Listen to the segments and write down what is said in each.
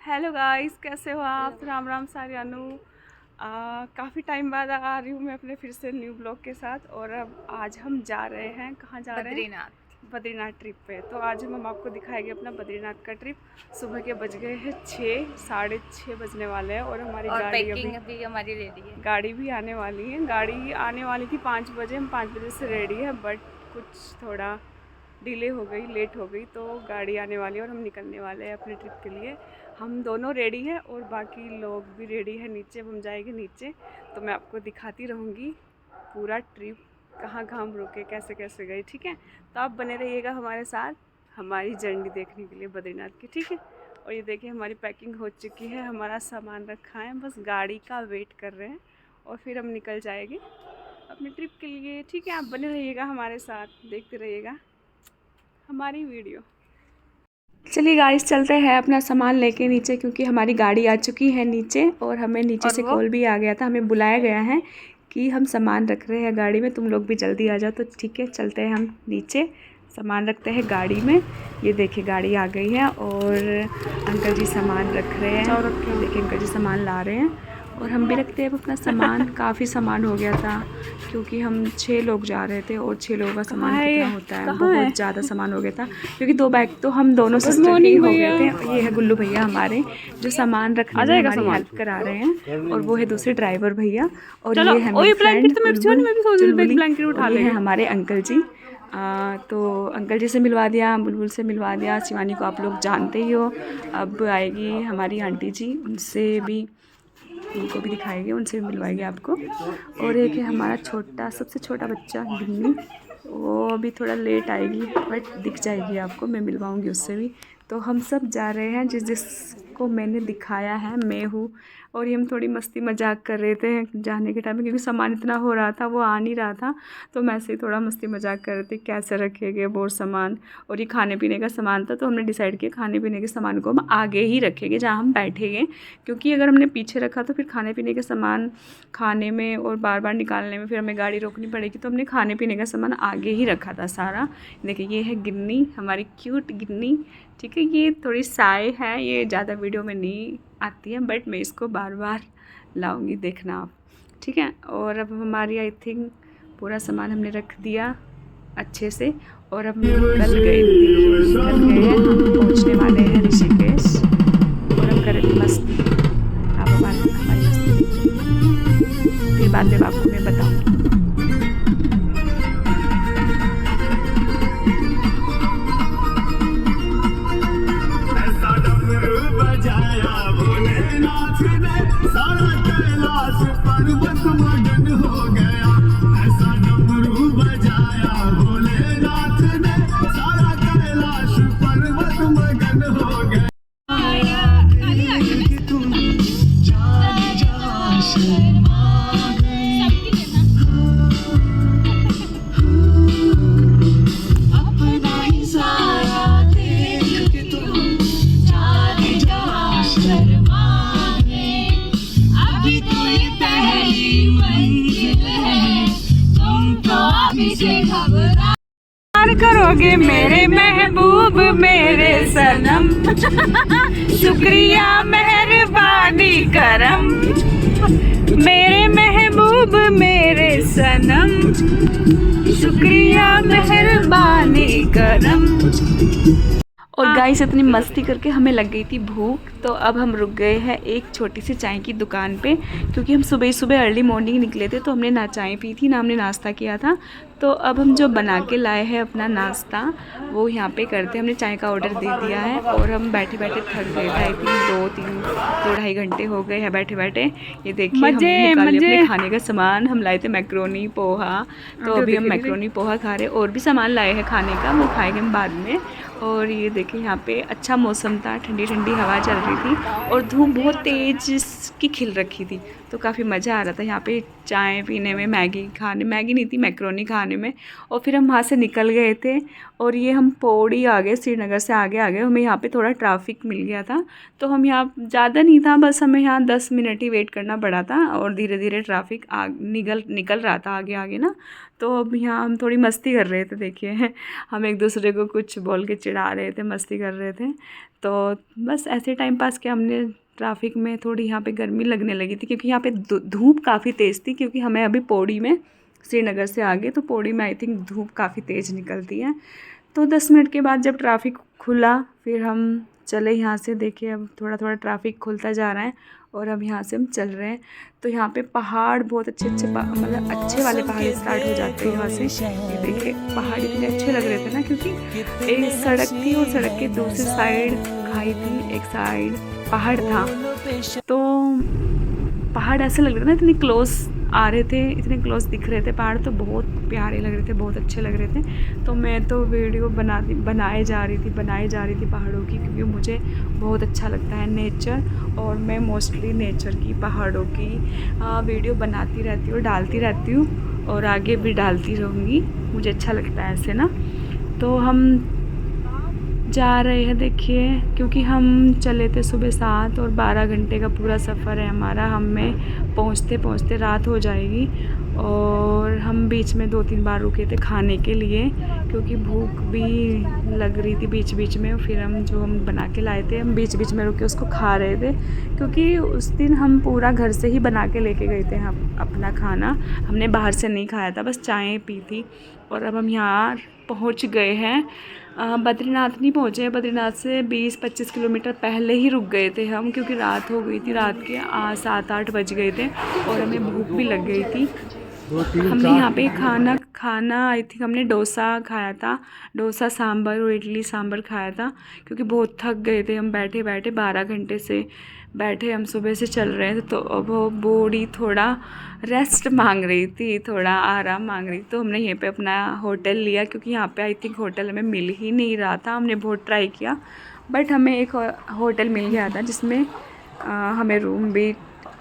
Hello guys, कैसे हो आप? राम राम सारियानू। काफ़ी टाइम बाद आ रही हूँ मैं अपने फिर से न्यू ब्लॉग के साथ। और अब आज हम जा रहे हैं, कहाँ जा रहे हैं? बद्रीनाथ। बद्रीनाथ ट्रिप पे। तो आज हम आपको दिखाएंगे अपना बद्रीनाथ का ट्रिप। सुबह के बज गए हैं 6, 6:30 बजने वाले हैं और हमारी और गाड़ी पैकिंग अभी हमारी रेडी है। गाड़ी भी आने वाली है। गाड़ी आने वाली थी 5 बजे, हम 5 बजे से रेडी है, बट कुछ थोड़ा डिले हो गई, लेट हो गई, तो गाड़ी आने वाली है और हम निकलने वाले हैं अपने ट्रिप के लिए। हम दोनों रेडी हैं और बाकी लोग भी रेडी हैं नीचे। अब हम जाएंगे नीचे, तो मैं आपको दिखाती रहूँगी पूरा ट्रिप, कहाँ कहाँ हम रुके, कैसे कैसे गए, ठीक है? तो आप बने रहिएगा हमारे साथ हमारी जर्नी देखने के लिए बद्रीनाथ की, ठीक है? और ये देखिए हमारी पैकिंग हो चुकी है, हमारा सामान रखा है, बस गाड़ी का वेट कर रहे हैं और फिर हम निकल जाएंगे अपने ट्रिप के लिए, ठीक है? आप बने रहिएगा हमारे साथ, देखते रहिएगा हमारी वीडियो। चलिए गाइस, चलते हैं अपना सामान लेके नीचे, क्योंकि हमारी गाड़ी आ चुकी है नीचे और हमें नीचे से कॉल भी आ गया था, हमें बुलाया गया है कि हम सामान रख रहे हैं गाड़ी में, तुम लोग भी जल्दी आ जाओ। तो ठीक है, चलते हैं हम नीचे, सामान रखते हैं गाड़ी में। ये देखिए गाड़ी आ गई है और अंकल जी सामान रख रहे हैं। देखिए अंकल जी सामान ला रहे हैं और हम भी रखते हैं अपना सामान। काफ़ी सामान हो गया था क्योंकि हम 6 लोग जा रहे थे और 6 लोगों का सामान कितना होता है, बहुत ज़्यादा सामान हो गया था, क्योंकि 2 बैग तो हम दोनों सिस्टर के ही हो गए थे। ये है गुल्लू भैया हमारे, जो सामान रखने में हमारी हेल्प करा रहे हैं, और वो है दूसरे ड्राइवर भैया, और ये है मेरी फ्रेंड बुलबुल। ये है हमारे अंकल जी। तो अंकल जी से मिलवा दिया, बुलबुल से मिलवा दिया, शिवानी को आप लोग जानते ही हो। अब आएगी हमारी आंटी जी, उनसे भी, उनको भी दिखाएंगे, उनसे भी मिलवाएंगे आपको। और एक है हमारा छोटा, सबसे छोटा बच्चा गिन्नी, वो अभी थोड़ा लेट आएगी बट दिख जाएगी आपको, मैं मिलवाऊंगी उससे भी। तो हम सब जा रहे हैं, जिसको मैंने दिखाया है मैं हूँ। और ये हम थोड़ी मस्ती मजाक कर रहे थे जाने के टाइम में, क्योंकि सामान इतना हो रहा था, वो आ नहीं रहा था, तो मैं से ही थोड़ा मस्ती मजाक कर रहे थे कैसे रखेंगे वो सामान। और ये खाने पीने का सामान था, तो हमने डिसाइड किया खाने पीने के सामान को हम आगे ही रखेंगे जहाँ हम बैठेंगे, क्योंकि अगर हमने पीछे रखा तो फिर खाने पीने के सामान खाने में और बार बार निकालने में फिर हमें गाड़ी रोकनी पड़ेगी। तो हमने खाने पीने का सामान आगे ही रखा था सारा। देखिए ये है गिन्नी, हमारी क्यूट गिन्नी, ठीक है? ये थोड़ी साय है, ये ज़्यादा वीडियो में नहीं आती है, बट मैं इसको बार बार लाऊंगी, देखना आप, ठीक है? और अब हमारी आई थिंक पूरा सामान हमने रख दिया अच्छे से, और अब निकल गए हैं, हम पहुँचने वाले हैं ऋषिकेश। और हम कर रहे थे मस्ती, आप हमारी मस्ती देखिए, फिर बाद में आपको मैं बताऊँगी। करोगे मेरे महबूब मेरे सनम, शुक्रिया मेहरबानी करम, मेरे महबूब मेरे सनम, शुक्रिया मेहरबानी करम। और गाइस इतनी मस्ती करके हमें लग गई थी भूख, तो अब हम रुक गए हैं एक छोटी सी चाय की दुकान पे, क्योंकि हम सुबह सुबह अर्ली मॉर्निंग निकले थे, तो हमने ना चाय पी थी ना हमने नाश्ता किया था। तो अब हम जो बना के लाए हैं अपना नाश्ता, वो यहाँ पे करते, हमने चाय का ऑर्डर दे दिया है। और हम बैठे बैठे थक गए थे, आई थिंक 2-3-2-2.5 घंटे हो गए हैं बैठे बैठे। ये देखिए हमने निकाले अपने खाने का सामान, हम लाए थे मैक्रोनी पोहा, तो अभी हम मैक्रोनी पोहा खा रहे हैं। और भी सामान लाए हैं खाने का, वो खाएंगे हम बाद में। और ये देखिए यहाँ पे अच्छा मौसम था, ठंडी ठंडी हवा चल रही थी और धूप बहुत तेज़ की खिल रखी थी, तो काफ़ी मज़ा आ रहा था यहाँ पे चाय पीने में, मैगी नहीं थी, मैक्रोनी खाने में। और फिर हम वहाँ से निकल गए थे और ये हम पौड़ी आ गए, श्रीनगर से आगे आ गए। हमें यहाँ पे थोड़ा ट्रैफिक मिल गया था, तो हम यहाँ ज़्यादा नहीं था, बस हमें यहाँ 10 मिनट ही वेट करना पड़ा था, और धीरे धीरे ट्रैफिक निकल रहा था आगे आगे ना। तो अब यहाँ हम थोड़ी मस्ती कर रहे थे, देखिए हम एक दूसरे को कुछ बोल के चिढ़ा रहे थे, मस्ती कर रहे थे। तो बस ऐसे टाइम पास किया हमने। ट्रैफिक में थोड़ी यहाँ पे गर्मी लगने लगी थी क्योंकि यहाँ पे धूप काफ़ी तेज़ थी, क्योंकि हमें अभी पौड़ी में, श्रीनगर से आगे तो पौड़ी में आई थिंक धूप काफ़ी तेज़ निकलती है। तो 10 मिनट के बाद जब ट्रैफिक खुला फिर हम चले यहाँ से। देखिए अब थोड़ा थोड़ा ट्रैफिक खुलता जा रहा है और अब यहाँ से हम चल रहे हैं। तो यहाँ पे पहाड़ बहुत अच्छे मतलब अच्छे वाले पहाड़ स्टार्ट हो जाते हैं यहाँ से। ये देखिए पहाड़ इतने अच्छे लग रहे थे ना, क्योंकि एक सड़क थी और सड़क के दूसरी साइड खाई थी, एक साइड पहाड़ था। तो पहाड़ ऐसे लग रहे थे ना, इतने क्लोज आ रहे थे, इतने क्लोज दिख रहे थे पहाड़, तो बहुत प्यारे लग रहे थे, बहुत अच्छे लग रहे थे। तो मैं तो वीडियो बनाए जा रही थी पहाड़ों की, क्योंकि मुझे बहुत अच्छा लगता है नेचर, और मैं मोस्टली नेचर की, पहाड़ों की वीडियो बनाती रहती हूँ, डालती रहती हूँ और आगे भी डालती रहूँगी। मुझे अच्छा लगता है ऐसे ना। तो हम जा रहे हैं देखिए, क्योंकि हम चले थे सुबह 7 और 12 घंटे का पूरा सफ़र है हमारा। हमें पहुंचते पहुंचते रात हो जाएगी, और हम बीच में 2-3 बार रुके थे खाने के लिए, क्योंकि भूख भी लग रही थी बीच बीच में। फिर हम बना के लाए थे, हम बीच बीच में रुके उसको खा रहे थे, क्योंकि उस दिन हम पूरा घर से ही बना के लेके गए थे हम अपना खाना। हमने बाहर से नहीं खाया था, बस चाय पी थी। और अब हम यहाँ पहुँच गए हैं। बद्रीनाथ नहीं पहुँचे, बद्रीनाथ से 20-25 किलोमीटर पहले ही रुक गए थे हम, क्योंकि रात हो गई थी, रात के 7-8 बज गए थे और हमें भूख भी लग गई थी। हमने यहाँ पे खाना आई थिंक हमने डोसा खाया था, डोसा सांभर और इडली सांभर खाया था, क्योंकि बहुत थक गए थे हम बैठे बैठे। 12 घंटे से बैठे हम, सुबह से चल रहे थे, तो अब वो बॉडी थोड़ा रेस्ट मांग रही थी, थोड़ा आराम मांग रही थी। तो हमने यहीं पे अपना होटल लिया, क्योंकि यहाँ पे आई थिंक होटल हमें मिल ही नहीं रहा था। हमने बहुत ट्राई किया बट हमें एक होटल मिल गया था, जिसमें हमें रूम भी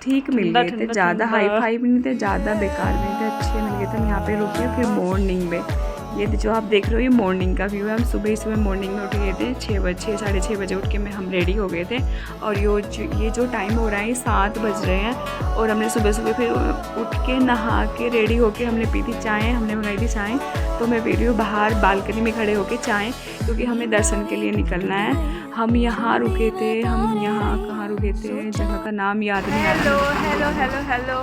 ठीक मिल गए थे, ज़्यादा हाई फाई भी नहीं थे, ज़्यादा बेकार भी नहीं थे, अच्छे मिल गए थे। हम यहाँ पे रुके फिर मॉर्निंग में। ये जो आप देख रहे हो ये मॉर्निंग का व्यू है। हम सुबह मॉर्निंग में उठ गए थे, 6 बजे उठ के हम रेडी हो गए थे। और ये जो टाइम हो रहा है ये 7 बज रहे हैं, और हमने सुबह फिर उठ के नहा के रेडी होके हमने पी थी चाय, हमने मंगाई थी चाय। तो मैं वीडियो बाहर बालकनी में खड़े होके चाय, क्योंकि हमें दर्शन के लिए निकलना है। हम यहाँ रुके थे, हम यहाँ कहाँ रुके थे, जगह का नाम याद नहीं आ रहा। हेलो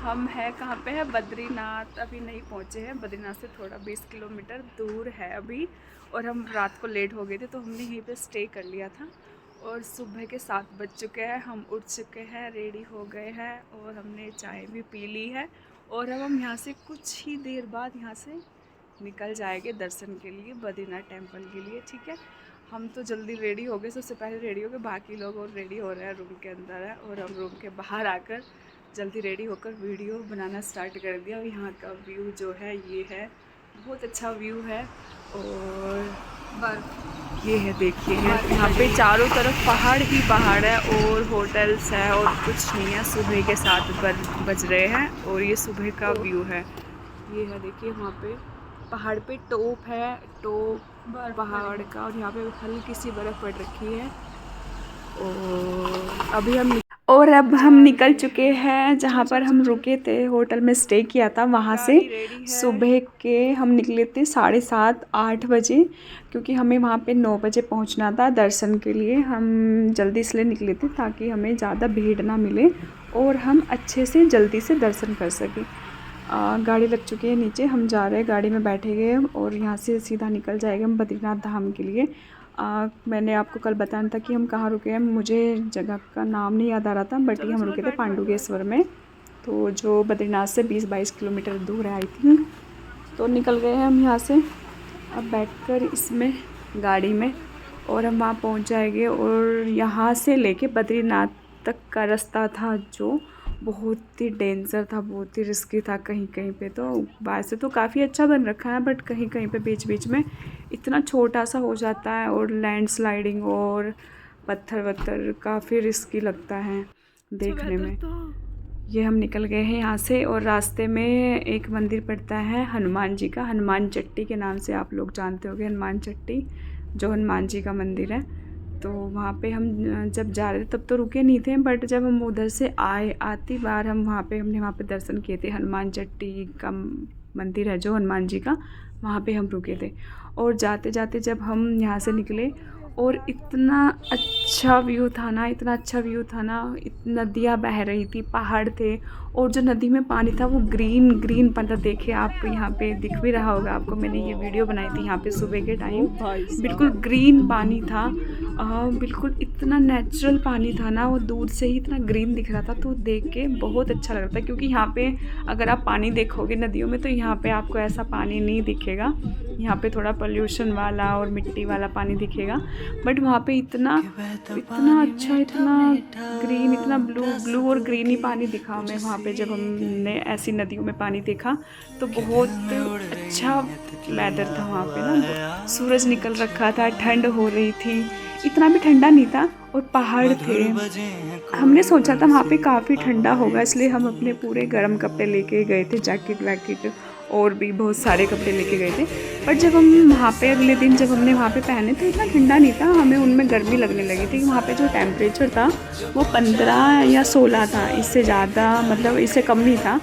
हम हैं कहाँ पे है? बद्रीनाथ। अभी नहीं पहुँचे हैं, बद्रीनाथ से थोड़ा 20 किलोमीटर दूर है अभी। और हम रात को लेट हो गए थे, तो हमने यहीं पे स्टे कर लिया था। और सुबह के 7 बज चुके हैं, हम उठ चुके हैं, रेडी हो गए हैं, और हमने चाय भी पी ली है। और अब हम यहाँ से कुछ ही देर बाद यहाँ से निकल जाएंगे दर्शन के लिए, बद्रीनाथ टेम्पल के लिए। ठीक है, हम तो जल्दी रेडी हो गए, सबसे पहले रेडी हो गए, बाकी लोग और रेडी हो रहे हैं, रूम के अंदर है। और हम रूम के बाहर आकर जल्दी रेडी होकर वीडियो बनाना स्टार्ट कर दिया। और यहाँ का व्यू जो है ये है, बहुत अच्छा व्यू है। और ये है देखिए, यहाँ पे चारों तरफ पहाड़ ही पहाड़ है, और होटल्स है और कुछ नहीं है। सुबह के 7 बज रहे हैं और ये सुबह का व्यू है। ये है देखिए, वहाँ पे पहाड़ पे टॉप है, टॉप पहाड़ का, और यहाँ पे हल्की सी बर्फ़ पड़ रखी है। और अब हम निकल चुके हैं जहाँ पर हम रुके थे, होटल में स्टे किया था, वहाँ से सुबह के हम निकले थे 7:30-8 बजे, क्योंकि हमें वहाँ पे 9 बजे पहुँचना था दर्शन के लिए। हम जल्दी इसलिए निकले थे ताकि हमें ज़्यादा भीड़ ना मिले और हम अच्छे से जल्दी से दर्शन कर सकें। गाड़ी लग चुकी है नीचे, हम जा रहे हैं, गाड़ी में बैठेंगे और यहाँ से सीधा निकल जाएंगे हम बद्रीनाथ धाम के लिए। मैंने आपको कल बताया था कि हम कहाँ रुके हैं, मुझे जगह का नाम नहीं याद आ रहा था, बट ये हम रुके थे पांडुकेश्वर में, तो जो बद्रीनाथ से 20-22 किलोमीटर दूर है आई थिंक। तो निकल गए हैं हम यहाँ से, अब बैठकर इसमें गाड़ी में, और हम वहाँ पहुँच जाएंगे। और यहाँ से लेके बद्रीनाथ तक का रास्ता था जो बहुत ही डेंजर था, बहुत ही रिस्की था। कहीं कहीं पे तो वैसे तो काफ़ी अच्छा बन रखा है, बट कहीं कहीं पे बीच बीच में इतना छोटा सा हो जाता है, और लैंडस्लाइडिंग और पत्थर वत्थर काफ़ी रिस्की लगता है देखने में। ये हम निकल गए हैं यहाँ से, और रास्ते में एक मंदिर पड़ता है हनुमान जी का, हनुमान चट्टी के नाम से आप लोग जानते होंगे, हनुमान चट्टी जो हनुमान जी का मंदिर है। तो वहाँ पे हम जब जा रहे थे तब तो रुके नहीं थे, बट जब हम उधर से आती बार हमने वहाँ पे दर्शन किए थे। हनुमान चट्टी का मंदिर है जो हनुमान जी का, वहाँ पे हम रुके थे। और जाते जाते जब हम यहाँ से निकले और इतना अच्छा व्यू था ना, इतना अच्छा व्यू था ना। नदियाँ बह रही थी, पहाड़ थे, और जो नदी में पानी था वो ग्रीन ग्रीन पता, देखिए आप यहाँ पे दिख भी रहा होगा आपको, मैंने ये वीडियो बनाई थी यहाँ पे सुबह के टाइम। बिल्कुल ग्रीन पानी था, बिल्कुल इतना नेचुरल पानी था ना, वो दूर से ही इतना ग्रीन दिख रहा था, तो देख के बहुत अच्छा लग रहा था। क्योंकि यहाँ पे अगर आप पानी देखोगे नदियों में तो यहाँ पे आपको ऐसा पानी नहीं दिखेगा, यहाँ पे थोड़ा पोल्यूशन वाला और मिट्टी वाला पानी दिखेगा। बट वहाँ पे इतना अच्छा, इतना ग्रीन, इतना ब्लू और ग्रीन ही पानी दिखा हमें वहाँ पे। जब हमने ऐसी नदियों में पानी देखा तो बहुत अच्छा वेदर था वहाँ पे ना, सूरज निकल रखा था, ठंड हो रही थी, इतना भी ठंडा नहीं था, और पहाड़ थे। हमने सोचा था वहाँ पे काफ़ी ठंडा होगा, इसलिए हम अपने पूरे गर्म कपड़े लेके गए थे, जैकेट वैकेट और भी बहुत सारे कपड़े लेके गए थे। पर जब हम वहाँ पे अगले दिन जब हमने वहाँ पे पहने तो इतना ठंडा नहीं था, हमें उनमें गर्मी लगने लगी थी। वहाँ पे जो टेम्परेचर था वो 15 या 16 था, इससे ज़्यादा मतलब इससे कम नहीं था,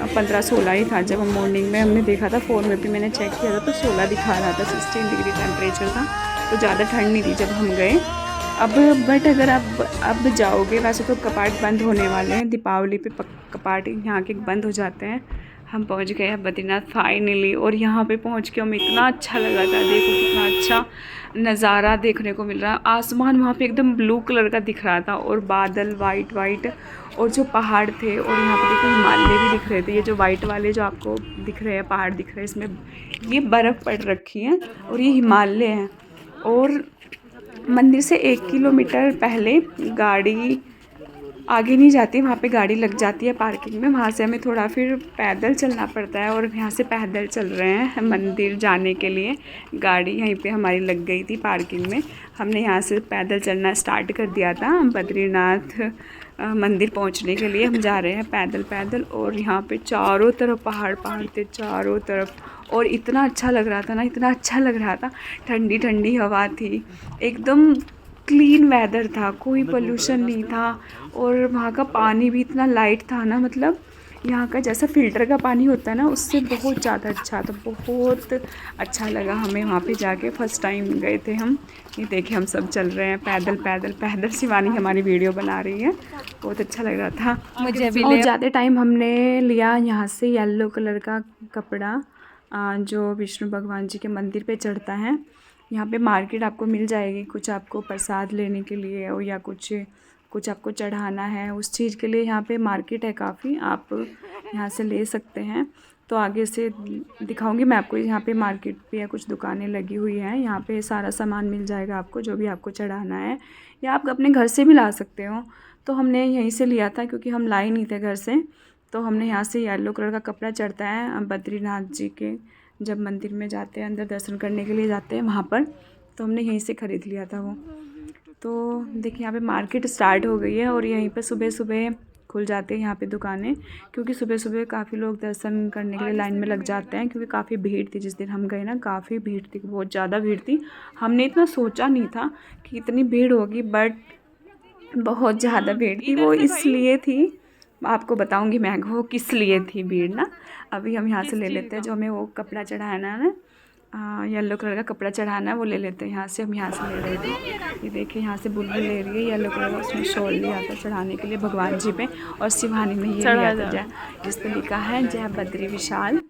15-16 ही था। जब हम मॉर्निंग में हमने देखा था, फ़ोन में भी मैंने चेक किया था तो 16 दिखा रहा था, 16 डिग्री टेम्परेचर था, तो ज़्यादा ठंड नहीं थी जब हम गए। अब बट अगर आप अब जाओगे, वैसे तो कपाट बंद होने वाले हैं, दीपावली पे कपाट यहाँ के बंद हो जाते हैं। हम पहुँच गए हैं बद्रीनाथ फाइनली, और यहाँ पे पहुँच के हमें इतना अच्छा लगा था। देखो कितना अच्छा नज़ारा देखने को मिल रहा है, आसमान वहाँ पे एकदम ब्लू कलर का दिख रहा था, और बादल वाइट वाइट, और जो पहाड़ थे, और यहाँ पे देखो हिमालय भी दिख रहे थे। ये जो वाइट वाले जो आपको दिख रहे हैं पहाड़ दिख रहे हैं, इसमें ये बर्फ़ पड़ रखी है, और ये हिमालय है। और मंदिर से 1 किलोमीटर पहले गाड़ी आगे नहीं जाती, वहाँ पे गाड़ी लग जाती है पार्किंग में, वहाँ से हमें थोड़ा फिर पैदल चलना पड़ता है। और यहाँ से पैदल चल रहे हैं मंदिर जाने के लिए, गाड़ी यहीं पे हमारी लग गई थी पार्किंग में। हमने यहाँ से पैदल चलना स्टार्ट कर दिया था, बद्रीनाथ मंदिर पहुँचने के लिए हम जा रहे हैं पैदल पैदल। और यहाँ पे चारों तरफ पहाड़ पहाड़ थे चारों तरफ, और इतना अच्छा लग रहा था ना, इतना अच्छा लग रहा था, ठंडी ठंडी हवा थी, एकदम क्लीन वेदर था, कोई पोल्यूशन नहीं था। और वहाँ का पानी भी इतना लाइट था ना, मतलब यहाँ का जैसा फ़िल्टर का पानी होता है ना, उससे बहुत ज़्यादा अच्छा था, बहुत अच्छा लगा हमें वहाँ पे जाके। फ़र्स्ट टाइम गए थे हम। ये देखिए हम सब चल रहे हैं पैदल पैदल पैदल, शिवानी हमारी वीडियो बना रही है, बहुत अच्छा लग रहा था मुझे भी। और ज़्यादा टाइम हमने लिया यहाँ से येलो कलर का कपड़ा जो विष्णु भगवान जी के मंदिर पे चढ़ता है। यहाँ पे मार्केट आपको मिल जाएगी, कुछ आपको प्रसाद लेने के लिए और या कुछ आपको चढ़ाना है, उस चीज़ के लिए यहाँ पे मार्केट है काफ़ी, आप यहाँ से ले सकते हैं। तो आगे से दिखाऊंगी मैं आपको, यहाँ पे मार्केट पे या कुछ दुकानें लगी हुई हैं, यहाँ पे सारा सामान मिल जाएगा आपको जो भी आपको चढ़ाना है, या आप अपने घर से भी ला सकते हो। तो हमने यहीं से लिया था क्योंकि हम लाए नहीं थे घर से, तो हमने यहाँ से येलो कलर का कपड़ा चढ़ता है बद्रीनाथ जी के, जब मंदिर में जाते हैं अंदर दर्शन करने के लिए जाते हैं वहाँ पर, तो हमने यहीं से ख़रीद लिया था वो। तो देखिए यहाँ पे मार्केट स्टार्ट हो गई है, और यहीं पे सुबह सुबह खुल जाते हैं यहाँ पे दुकानें, क्योंकि सुबह सुबह काफ़ी लोग दर्शन करने के लिए लाइन में लग जाते हैं, क्योंकि काफ़ी भीड़ थी जिस दिन हम गए ना, काफ़ी भीड़ थी, बहुत ज़्यादा भीड़ थी। हमने इतना सोचा नहीं था कि इतनी भीड़ होगी, बट बहुत ज़्यादा भीड़ थी। वो इसलिए थी, आपको बताऊंगी मैं वो किस लिए थी भीड़ ना। अभी हम यहाँ से ले लेते हैं जो हमें वो कपड़ा चढ़ाना है ना, येलो कलर का कपड़ा चढ़ाना है, वो ले लेते हैं यहाँ से। हम यहाँ से ले रहे थे, ये देखिए यहाँ से बुलबुल ले रही है येलो कलर का, उसमें शॉल लिया था चढ़ाने के लिए भगवान जी पे, और शिवानी ने ये लिया था जय, जिस पर लिखा है जय बद्री विशाल,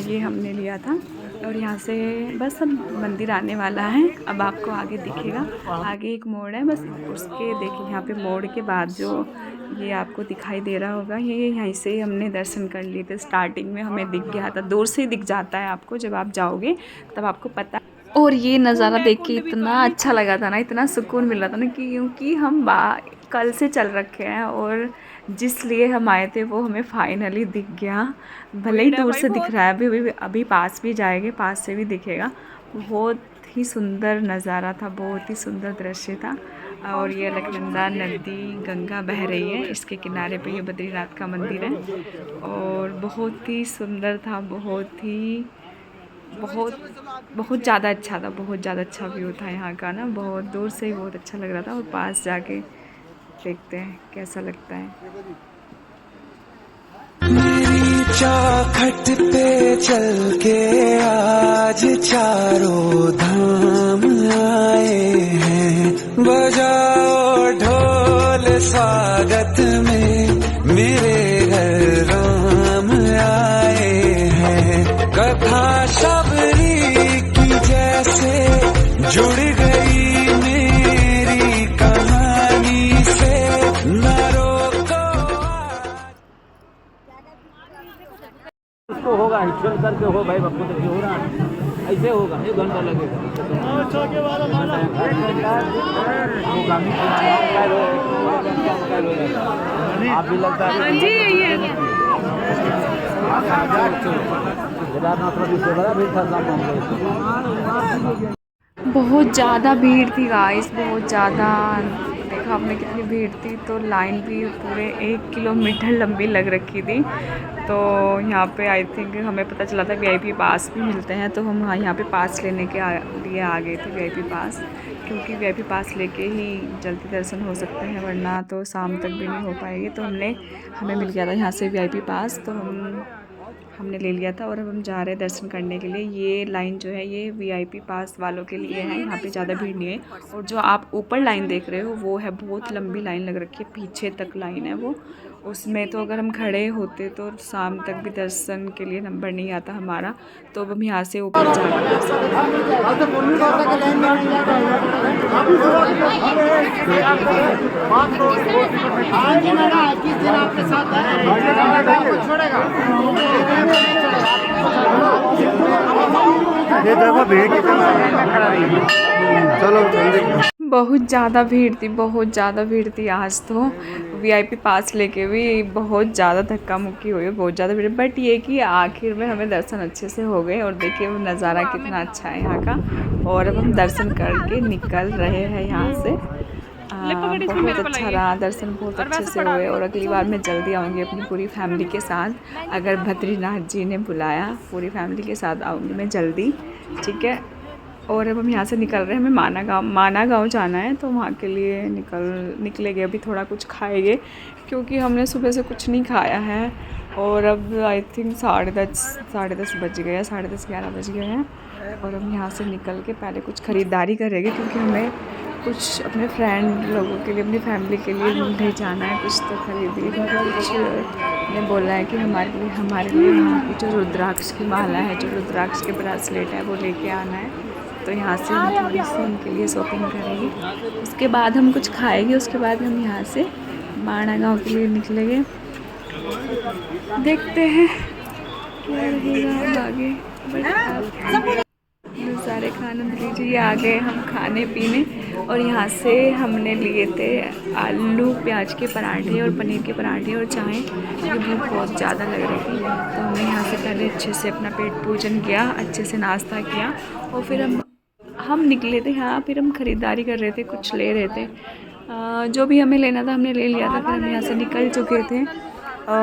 ये हमने लिया था। और यहाँ से बस अब मंदिर आने वाला है, अब आपको आगे दिखेगा, आगे एक मोड़ है, बस उसके देखिए यहाँ पे मोड़ के बाद जो ये आपको दिखाई दे रहा होगा, ये यहीं से ही हमने दर्शन कर लिए थे। स्टार्टिंग में हमें दिख गया था, दूर से ही दिख जाता है आपको, जब आप जाओगे तब आपको पता। और ये नज़ारा देख के इतना अच्छा लगा था ना, इतना सुकून मिल रहा था ना, क्योंकि हम कल से चल रखे हैं, और जिस लिए हम आए थे वो हमें फाइनली दिख गया, भले ही दूर से दिख रहा है, अभी पास भी जाएंगे, पास से भी दिखेगा। बहुत ही सुंदर नज़ारा था, बहुत ही सुंदर दृश्य था। और ये अलकनंदा नदी गंगा बह रही है, इसके किनारे पे ये बद्रीनाथ का मंदिर है, और बहुत ही सुंदर था, बहुत ज़्यादा अच्छा था, बहुत ज़्यादा अच्छा व्यू था यहाँ का ना, बहुत दूर से ही बहुत अच्छा लग रहा था। और पास जाके देखते हैं कैसा लगता है। मेरी चौखट पे चल के आज चारों धाम आए हैं। बजाओ ढोल स्वागत में, मेरे घर राम आए हैं। कथा शबरी की जैसे जुड़ गई मेरी कहानी से, न रोको। इसको होगा हिचल करके हो भाई, आपको देखिए हो रहा है ऐसे होगा, 1 घंटा लगेगा। आप भी लगता है बहुत ज़्यादा भीड़ थी गाइस, बहुत ज़्यादा। देखा आपने कितनी भीड़ थी, तो लाइन भी पूरे 1 किलोमीटर लंबी लग रखी थी। तो यहाँ पे आई थिंक हमें पता चला था वीआईपी पास भी मिलते हैं, तो हम यहाँ पे पास लेने के लिए आ गए थे वीआईपी पास, क्योंकि वीआईपी पास लेके ही जल्दी दर्शन हो सकते हैं, वरना तो शाम तक भी नहीं हो पाएगी। तो हमें मिल गया था यहाँ से वीआईपी पास, तो हमने ले लिया था और अब हम जा रहे हैं दर्शन करने के लिए। ये लाइन जो है ये वीआईपी पास वालों के लिए है, यहाँ पे ज़्यादा भीड़ नहीं है। और जो आप ऊपर लाइन देख रहे हो वो है बहुत लंबी लाइन लग रखी है, पीछे तक लाइन है वो। उसमें तो अगर हम खड़े होते तो शाम तक भी दर्शन के लिए नंबर नहीं आता हमारा। तो अब हम यहाँ से ऊपर जा रहे हैं। बहुत ज़्यादा भीड़ थी, बहुत ज़्यादा भीड़ थी आज तो। वीआईपी पास लेके भी बहुत ज़्यादा धक्का मुक्की हुई है, बहुत ज़्यादा भीड़। बट ये कि आखिर में हमें दर्शन अच्छे से हो गए, और देखिए वो नज़ारा कितना अच्छा है यहाँ का। और अब हम दर्शन करके निकल रहे हैं यहाँ से। बहुत अच्छा रहा दर्शन, बहुत अच्छे से हुए। और अगली बार मैं जल्दी आऊँगी अपनी पूरी फैमिली के साथ। अगर बद्रीनाथ जी ने बुलाया, पूरी फैमिली के साथ आऊँगी मैं जल्दी, ठीक है। और अब हम यहाँ से निकल रहे हैं, हमें माना गाँव जाना है, तो वहाँ के लिए निकलेंगे। अभी थोड़ा कुछ खाएंगे, क्योंकि हमने सुबह से कुछ नहीं खाया है। और अब आई थिंक 10:30 बज गए हैं, 10:30-11 बज गए हैं। और हम यहाँ से निकल के पहले कुछ ख़रीदारी करेंगे, क्योंकि हमें कुछ अपने फ्रेंड लोगों के लिए, अपनी फैमिली के लिए ले जाना है। कुछ तो खरीदिए, कुछ ने बोला है कि हमारे लिए वहाँ की जो रुद्राक्ष की माला है, जो रुद्राक्ष के ब्रेसलेट है, वो लेके आना है। तो यहाँ से हम थोड़ी सी उनके लिए शॉपिंग करेंगे, उसके बाद हम कुछ खाएंगे, उसके बाद हम यहाँ से माना गाँव के लिए निकलेंगे। देखते हैं क्या रहेगा आगे। नज़ारे का आनंद लीजिए। आ गए हम खाने पीने, और यहाँ से हमने लिए थे आलू प्याज के पराठे और पनीर के पराठे और चाय। ये भूख बहुत ज़्यादा लग रही थी, तो हमने यहाँ से पहले अच्छे से अपना पेट पूजन किया, अच्छे से नाश्ता किया, और फिर हम निकले थे यहाँ। फिर हम ख़रीदारी कर रहे थे, कुछ ले रहे थे, जो भी हमें लेना था हमने ले लिया था। फिर हम यहाँ से निकल चुके थे,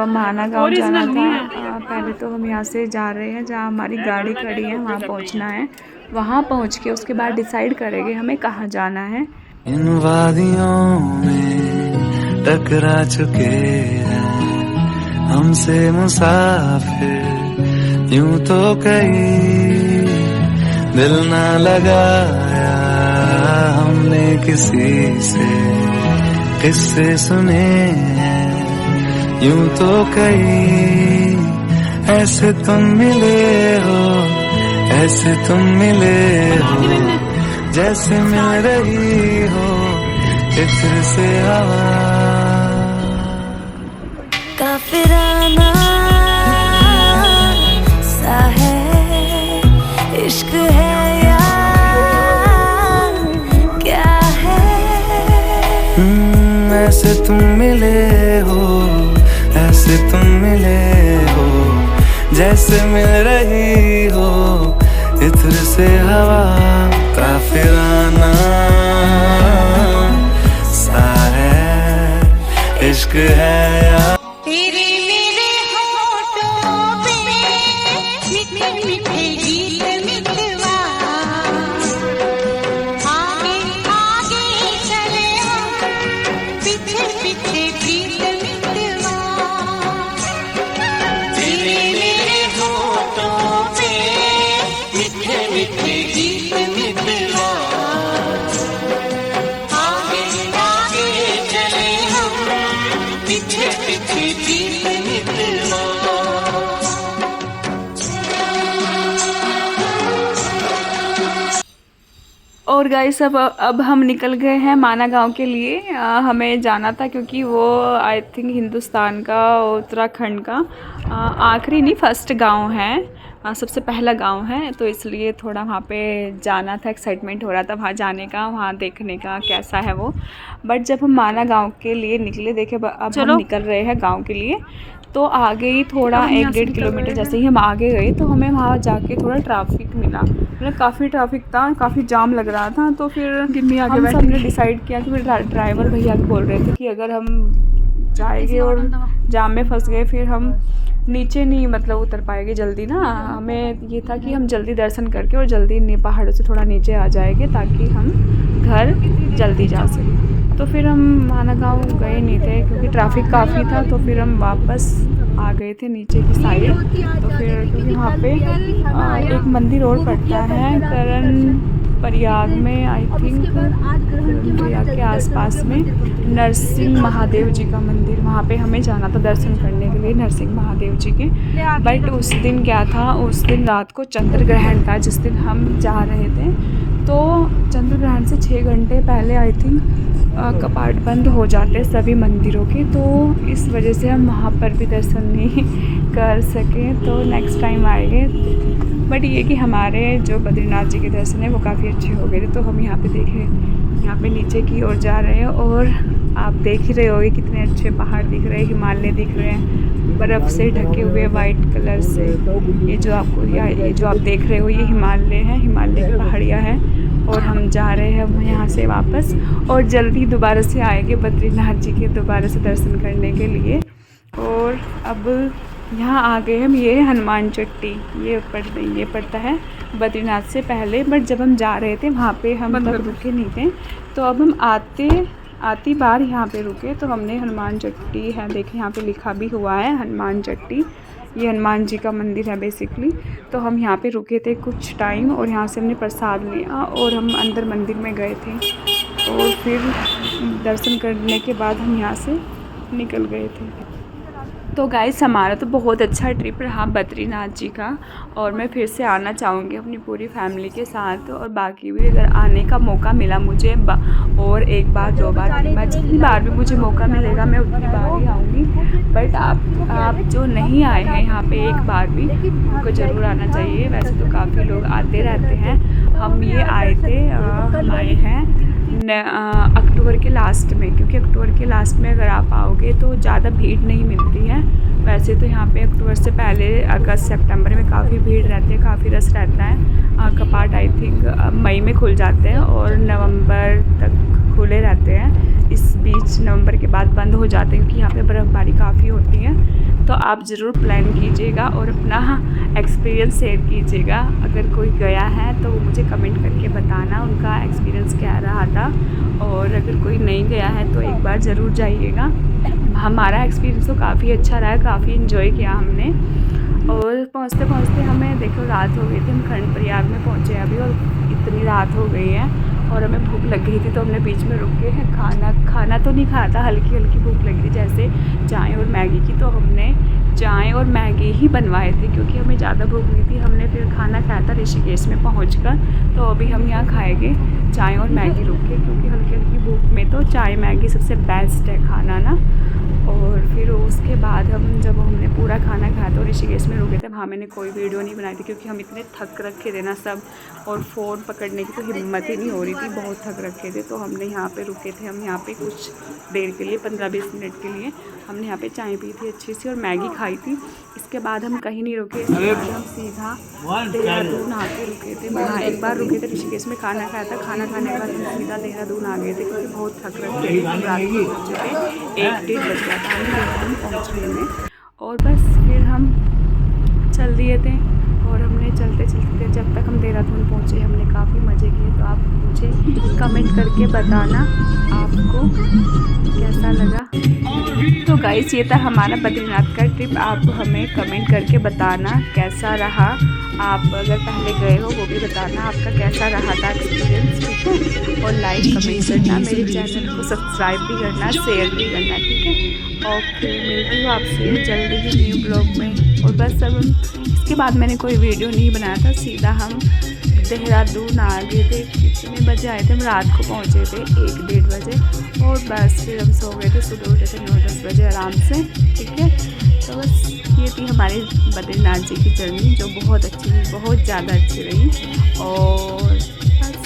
माना गाँव जाना था। पहले तो हम यहाँ से जा रहे हैं, जहाँ हमारी गाड़ी खड़ी है वहाँ पहुँचना है। वहाँ पहुँच के उसके बाद डिसाइड करेंगे हमें कहाँ जाना है। इन वादियों में टकरा चुके हैं हमसे मुसाफिर, यूं तो कहीं दिल ना लगाया हमने किसी से, किससे सुने हैं यूं तो कहीं। ऐसे तुम मिले हो, ऐसे तुम मिले हो, जैसे मिल रही हो इत्र से हवा। काफिराना सा है इश्क है या क्या है। ऐसे तुम मिले हो, ऐसे तुम मिले हो, जैसे मिल रही हो इत्र से हवा। काफिराना सा है इश्क है या तेरे मेरे होठों पे मीठे मीठे गीत मितवा, आगे आगे चले हम पीछे पीछे प्रीत मितवा। तेरे मेरे होठों पे मीठे मीठे गीत मितवा, और गाइस अब हम निकल गए हैं माना गांव के लिए। हमें जाना था क्योंकि वो आई थिंक हिंदुस्तान का, उत्तराखंड का आखिरी नहीं फर्स्ट गांव है, सबसे पहला गांव है, तो इसलिए थोड़ा वहाँ पे जाना था। एक्साइटमेंट हो रहा था वहाँ जाने का, वहाँ देखने का कैसा है वो। बट जब हम माना गांव के लिए निकले, देखे अब हम निकल रहे हैं गांव के लिए, तो आगे ही थोड़ा 1-1.5 किलोमीटर जैसे ही हम आगे गए तो हमें वहाँ जाके थोड़ा ट्रैफिक मिला, मतलब काफ़ी ट्रैफिक था, काफ़ी जाम लग रहा था। तो फिर हम सब ने डिसाइड किया कि फिर ड्राइवर भैया बोल रहे थे कि अगर हम जाएंगे और जाम में फंस गए फिर हम नीचे नहीं मतलब उतर पाएंगे जल्दी ना। हमें ये था कि हम जल्दी दर्शन करके और जल्दी पहाड़ों से थोड़ा नीचे आ जाएंगे ताकि हम घर जल्दी जा सकें। तो फिर हम माना गाँव गए नहीं थे क्योंकि ट्रैफिक काफ़ी था, तो फिर हम वापस आ गए थे नीचे की साइड। तो फिर क्योंकि वहाँ पे एक मंदिर और पड़ता है करण प्रयाग में, आई थिंक प्रयाग के आसपास में नरसिंह महादेव जी का मंदिर, वहाँ पे हमें जाना था दर्शन करने के लिए नरसिंह महादेव जी के। बट उस दिन क्या था, उस दिन रात को चंद्र ग्रहण था जिस दिन हम जा रहे थे। तो चंद्र ग्रहण से 6 घंटे पहले आई थिंक कपाट बंद हो जाते सभी मंदिरों के, तो इस वजह से हम वहाँ पर भी दर्शन नहीं कर सके। तो नेक्स्ट टाइम आएंगे। बट ये कि हमारे जो बद्रीनाथ जी के दर्शन है वो काफ़ी अच्छे हो गए थे। तो हम यहाँ पे देखें, यहाँ पे नीचे की ओर जा रहे हैं और आप देख ही रहे होगे कितने अच्छे पहाड़ दिख रहे हैं, हिमालय दिख रहे हैं बर्फ़ से ढके हुए वाइट कलर से। ये जो आपको ये जो आप देख रहे हो ये हिमालय है, हिमालय की पहाड़ियाँ हैं। और हम जा रहे हैं यहाँ से वापस और जल्दी दोबारा से आएंगे बद्रीनाथ जी के दोबारा से दर्शन करने के लिए। और अब यहाँ आ गए हम, ये हनुमान चट्टी ये पड़ता है बद्रीनाथ से पहले। बट जब हम जा रहे थे वहाँ पे हम तब रुके नहीं थे, तो अब हम आती बार यहाँ पे रुके तो हमने हनुमान चट्टी है, देखें यहाँ पे लिखा भी हुआ है हनुमान चट्टी, ये हनुमान जी का मंदिर है बेसिकली। तो हम यहाँ पे रुके थे कुछ टाइम और यहाँ से हमने प्रसाद लिया और हम अंदर मंदिर में गए थे और फिर दर्शन करने के बाद हम यहाँ से निकल गए थे। तो गाइस हमारा तो बहुत अच्छा ट्रिप रहा बद्रीनाथ जी का, और मैं फिर से आना चाहूँगी अपनी पूरी फैमिली के साथ। और बाकी भी अगर आने का मौका मिला मुझे और 1 बार 2 बार 3 बार जितनी बार भी मुझे मौका मिलेगा मैं उतनी बार ही आऊँगी। बट आप जो नहीं आए हैं यहाँ पे एक बार भी, उनको ज़रूर आना चाहिए। वैसे तो काफ़ी लोग आते रहते हैं, हम ये आए थे, हम आए हैं अक्टूबर के लास्ट में, क्योंकि अक्टूबर के लास्ट में अगर आप आओगे तो ज़्यादा भीड़ नहीं मिलती है। वैसे तो यहाँ पे अक्टूबर से पहले अगस्त सितंबर में काफ़ी भीड़ रहती है, काफ़ी रश रहता है। कपाट आई थिंक मई में खुल जाते हैं और नवंबर तक खुले रहते हैं। इस बीच नवंबर के बाद बंद हो जाते हैं क्योंकि यहाँ पे बर्फ़बारी काफ़ी होती है। तो आप ज़रूर प्लान कीजिएगा और अपना एक्सपीरियंस शेयर कीजिएगा। अगर कोई गया है तो वो मुझे कमेंट करके बताना उनका एक्सपीरियंस क्या रहा था, और अगर कोई नहीं गया है तो एक बार ज़रूर जाइएगा। हमारा एक्सपीरियंस तो काफ़ी अच्छा रहा, काफ़ी इन्जॉय किया हमने। और पहुँचते पहुँचते हमें देखो रात हो गई थी, हम खंड प्रयाग में पहुँचे अभी और इतनी रात हो गई है और हमें भूख लग गई थी। तो हमने बीच में रुक के खाना तो नहीं खाया था, हल्की हल्की भूख लगी थी जैसे चाय और मैगी की, तो हमने चाय और मैगी ही बनवाए थे क्योंकि हमें ज़्यादा भूख नहीं थी। हमने फिर खाना खाया था ऋषिकेश में पहुंचकर, तो अभी हम यहाँ खाएंगे चाय और मैगी रुक के, क्योंकि हल्की हल्की भूख में तो चाय मैगी सबसे बेस्ट है खाना ना। और फिर उसके बाद जब हमने पूरा खाना खाया तो ऋषिकेश में रुके थे, वहाँ मैंने कोई वीडियो नहीं बनाई थी क्योंकि हम इतने थक रखे थे ना सब, और फ़ोन पकड़ने की तो हिम्मत ही नहीं हो रही थी, बहुत थक रखे थे। तो हमने यहाँ पे रुके थे, हम यहाँ पे कुछ देर के लिए 15-20 मिनट के लिए हमने यहाँ पे चाय पी थी अच्छी सी और मैगी खाई थी। इसके बाद हम कहीं नहीं रुके, इसके बाद हम सीधा देहरादून आके रुके थे। वहाँ एक बार रुके थे ऋषिकेश में, खाना खाया था, खाना खाने के बाद हम सीधा देहरादून आ गए थे क्योंकि बहुत थक रखे थे। हम रात को पहुँचे थे 1-1:30 बज गया था हमें देहरादून पहुँचने में, और बस फिर हम चल दिए थे। और हमने चलते चलते जब तक हम देहरादून पहुँचे हमने काफ़ी मज़े किए। तो आप मुझे कमेंट करके बताना आपको कैसा लगा। तो गाइस ये था हमारा बद्रीनाथ का ट्रिप, आप हमें कमेंट करके बताना कैसा रहा। आप अगर पहले गए हो वो भी बताना आपका कैसा रहा था एक्सपीरियंस, ठीक है। और लाइक कमेंट करना, मेरे चैनल को सब्सक्राइब भी करना, शेयर भी करना, ठीक है। ओके, मिलती हूँ आपसे जल्दी ही न्यू ब्लॉग में। और बस अब इसके बाद मैंने कोई वीडियो नहीं बनाया था, सीधा हम देहरादून आ गए थे। कितने बजे आए थे हम? रात को पहुँचे थे 1-1:30 बजे और बस फिर हम सो गए थे। सुबह उठे थे 9-10 बजे आराम से। ठीक है, तो बस ये थी हमारी बद्रीनाथ जी की जर्नी, जो बहुत अच्छी रही, बहुत ज़्यादा अच्छी रही। और बस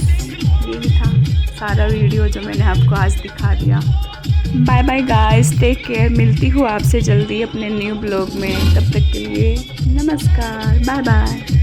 यही था सारा वीडियो जो मैंने आपको आज दिखा दिया। Bye bye guys, take care. मिलती हूँ आपसे जल्दी अपने न्यू ब्लॉग में। तब तक के लिए नमस्कार, बाय बाय।